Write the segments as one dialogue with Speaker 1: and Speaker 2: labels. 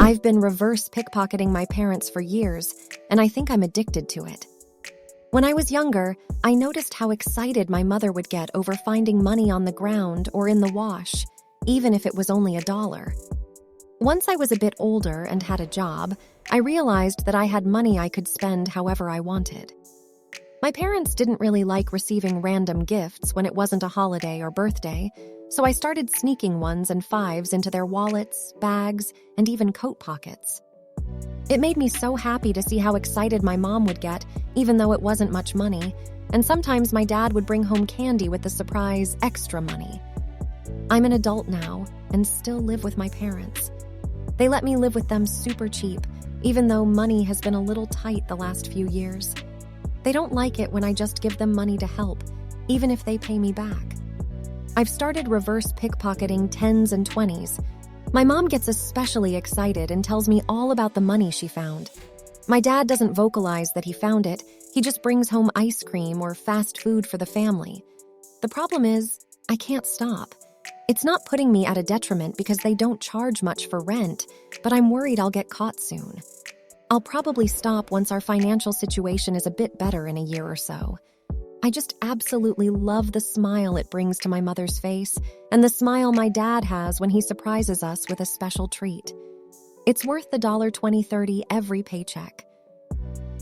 Speaker 1: I've been reverse pickpocketing my parents for years, and I think I'm addicted to it. When I was younger, I noticed how excited my mother would get over finding money on the ground or in the wash, even if it was only $1. Once I was a bit older and had a job, I realized that I had money I could spend however I wanted. My parents didn't really like receiving random gifts when it wasn't a holiday or birthday, so I started sneaking ones and fives into their wallets, bags, and even coat pockets. It made me so happy to see how excited my mom would get, even though it wasn't much money, and sometimes my dad would bring home candy with the surprise extra money. I'm an adult now and still live with my parents. They let me live with them super cheap, even though money has been a little tight the last few years. They don't like it when I just give them money to help, even if they pay me back. I've started reverse pickpocketing 10s and 20s. My mom gets especially excited and tells me all about the money she found. My dad doesn't vocalize that he found it, he just brings home ice cream or fast food for the family. The problem is, I can't stop. It's not putting me at a detriment because they don't charge much for rent, but I'm worried I'll get caught soon. I'll probably stop once our financial situation is a bit better in a year or so. I just absolutely love the smile it brings to my mother's face and the smile my dad has when he surprises us with a special treat. It's worth the $20-30 every paycheck.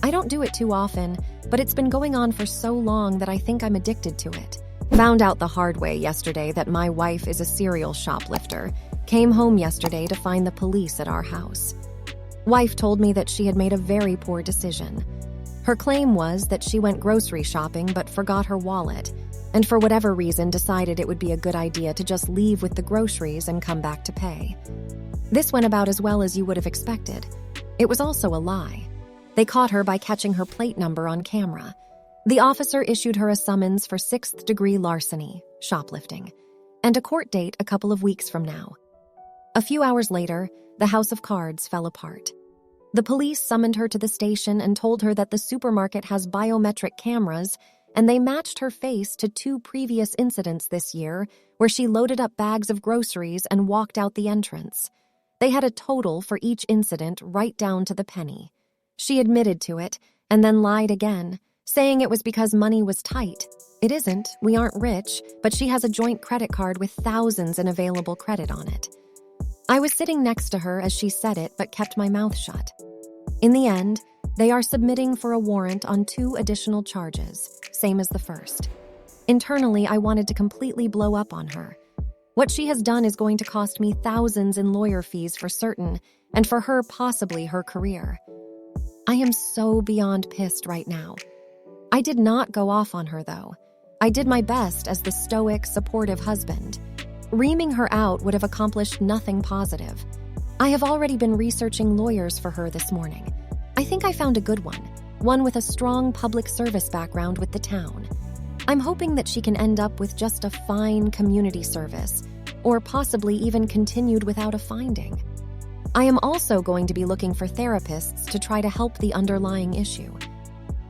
Speaker 1: I don't do it too often, but it's been going on for so long that I think I'm addicted to it. Found out the hard way yesterday that my wife is a serial shoplifter. Came home yesterday to find the police at our house. Wife told me that she had made a very poor decision. Her claim was that she went grocery shopping but forgot her wallet, and for whatever reason decided it would be a good idea to just leave with the groceries and come back to pay. This went about as well as you would have expected. It was also a lie. They caught her by catching her plate number on camera. The officer issued her a summons for 6th-degree larceny, shoplifting, and a court date a couple of weeks from now. A few hours later, the house of cards fell apart. The police summoned her to the station and told her that the supermarket has biometric cameras, and they matched her face to 2 previous incidents this year where she loaded up bags of groceries and walked out the entrance. They had a total for each incident right down to the penny. She admitted to it and then lied again, saying it was because money was tight. It isn't, we aren't rich, but she has a joint credit card with thousands in available credit on it. I was sitting next to her as she said it but kept my mouth shut. In the end, they are submitting for a warrant on 2 additional charges, same as the first. Internally, I wanted to completely blow up on her. What she has done is going to cost me thousands in lawyer fees for certain, and for her, possibly her career. I am so beyond pissed right now. I did not go off on her, though. I did my best as the stoic, supportive husband. Reaming her out would have accomplished nothing positive. I have already been researching lawyers for her this morning. I think I found a good one with a strong public service background with the town. I'm hoping that she can end up with just a fine community service, or possibly even continued without a finding. I am also going to be looking for therapists to try to help the underlying issue.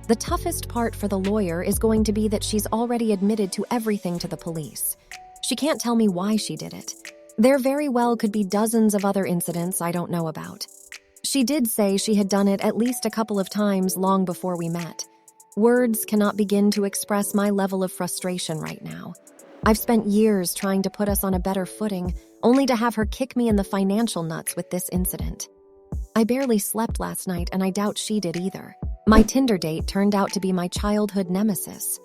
Speaker 1: The toughest part for the lawyer is going to be that she's already admitted to everything to the police. She can't tell me why she did it. There very well could be dozens of other incidents I don't know about. She did say she had done it at least a couple of times long before we met. Words cannot begin to express my level of frustration right now. I've spent years trying to put us on a better footing, only to have her kick me in the financial nuts with this incident. I barely slept last night, and I doubt she did either. My Tinder date turned out to be my childhood nemesis.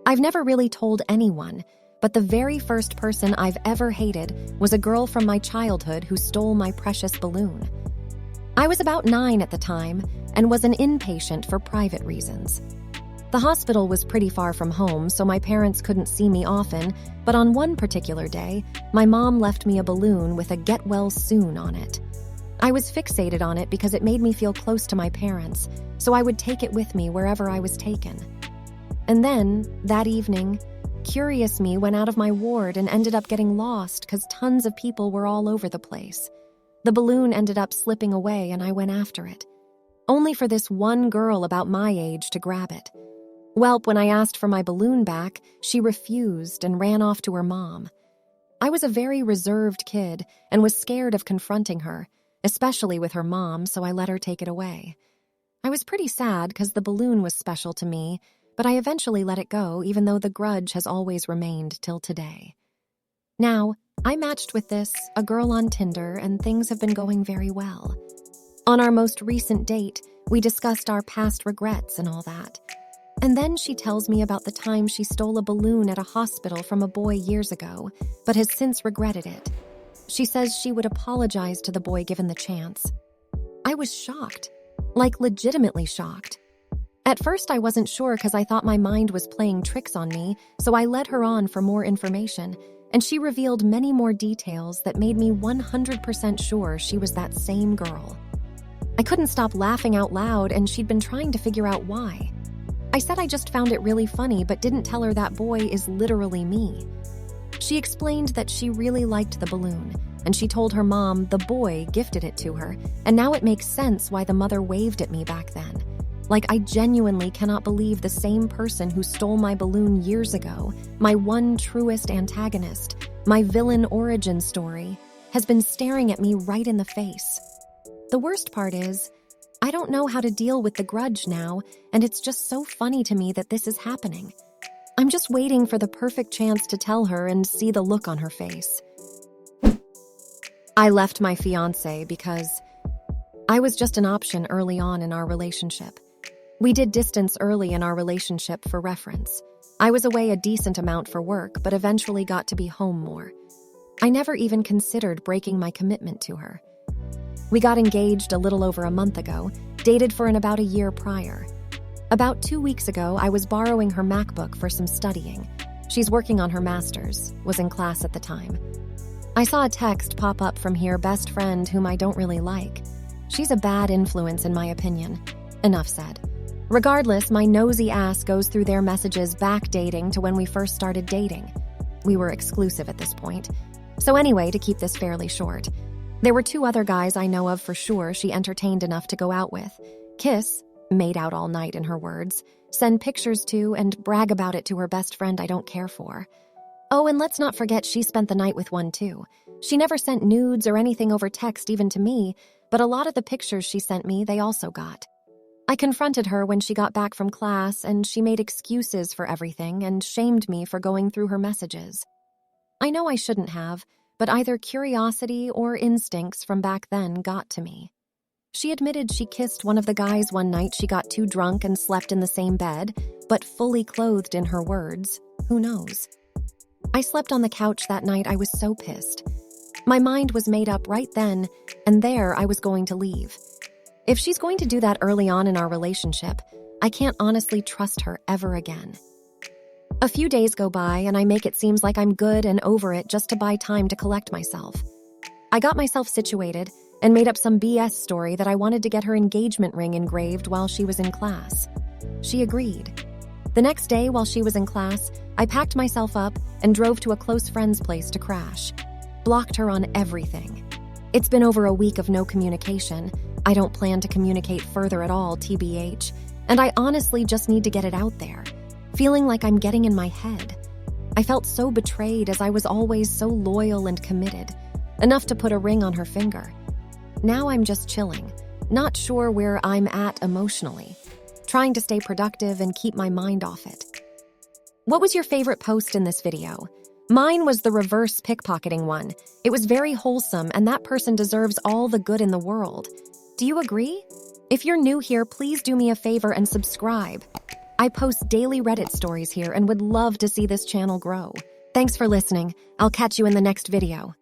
Speaker 1: I've never really told anyone, but the very first person I've ever hated was a girl from my childhood who stole my precious balloon. I was about 9 at the time and was an inpatient for private reasons. The hospital was pretty far from home, so my parents couldn't see me often, but on one particular day, my mom left me a balloon with a "Get Well Soon" on it. I was fixated on it because it made me feel close to my parents, so I would take it with me wherever I was taken. And then, that evening, curious me went out of my ward and ended up getting lost because tons of people were all over the place. The balloon ended up slipping away and I went after it. Only for this one girl about my age to grab it. Welp, when I asked for my balloon back, she refused and ran off to her mom. I was a very reserved kid and was scared of confronting her, especially with her mom, so I let her take it away. I was pretty sad because the balloon was special to me, but I eventually let it go, even though the grudge has always remained till today. Now, I matched with a girl on Tinder, and things have been going very well. On our most recent date, we discussed our past regrets and all that. And then she tells me about the time she stole a balloon at a hospital from a boy years ago, but has since regretted it. She says she would apologize to the boy given the chance. I was shocked, like legitimately shocked. At first I wasn't sure because I thought my mind was playing tricks on me, so I led her on for more information, and she revealed many more details that made me 100% sure she was that same girl. I couldn't stop laughing out loud, and she'd been trying to figure out why. I said I just found it really funny, but didn't tell her that boy is literally me. She explained that she really liked the balloon, and she told her mom the boy gifted it to her, and now it makes sense why the mother waved at me back then. Like, I genuinely cannot believe the same person who stole my balloon years ago, my one truest antagonist, my villain origin story, has been staring at me right in the face. The worst part is, I don't know how to deal with the grudge now, and it's just so funny to me that this is happening. I'm just waiting for the perfect chance to tell her and see the look on her face. I left my fiancé because I was just an option early on in our relationship. We did distance early in our relationship for reference. I was away a decent amount for work, but eventually got to be home more. I never even considered breaking my commitment to her. We got engaged a little over a month ago, dated for about a year prior. About 2 weeks ago, I was borrowing her MacBook for some studying. She's working on her master's, was in class at the time. I saw a text pop up from her best friend whom I don't really like. She's a bad influence in my opinion. Enough said. Regardless, my nosy ass goes through their messages backdating to when we first started dating. We were exclusive at this point. So anyway, to keep this fairly short, there were 2 other guys I know of for sure she entertained enough to go out with. Kiss, made out all night in her words, send pictures to, and brag about it to her best friend I don't care for. Oh, and let's not forget she spent the night with one too. She never sent nudes or anything over text even to me, but a lot of the pictures she sent me they also got. I confronted her when she got back from class, and she made excuses for everything and shamed me for going through her messages. I know I shouldn't have, but either curiosity or instincts from back then got to me. She admitted she kissed one of the guys one night she got too drunk and slept in the same bed, but fully clothed in her words. Who knows? I slept on the couch that night. I was so pissed. My mind was made up right then, and there I was going to leave. If she's going to do that early on in our relationship, I can't honestly trust her ever again. A few days go by, and I make it seem like I'm good and over it just to buy time to collect myself. I got myself situated and made up some BS story that I wanted to get her engagement ring engraved while she was in class. She agreed. The next day, while she was in class, I packed myself up and drove to a close friend's place to crash. Blocked her on everything. It's been over a week of no communication. I don't plan to communicate further at all, TBH, and I honestly just need to get it out there. Feeling like I'm getting in my head. I felt so betrayed as I was always so loyal and committed, enough to put a ring on her finger. Now I'm just chilling, not sure where I'm at emotionally, trying to stay productive and keep my mind off it. What was your favorite post in this video? Mine was the reverse pickpocketing one. It was very wholesome, and that person deserves all the good in the world. Do you agree? If you're new here, please do me a favor and subscribe. I post daily Reddit stories here and would love to see this channel grow. Thanks for listening. I'll catch you in the next video.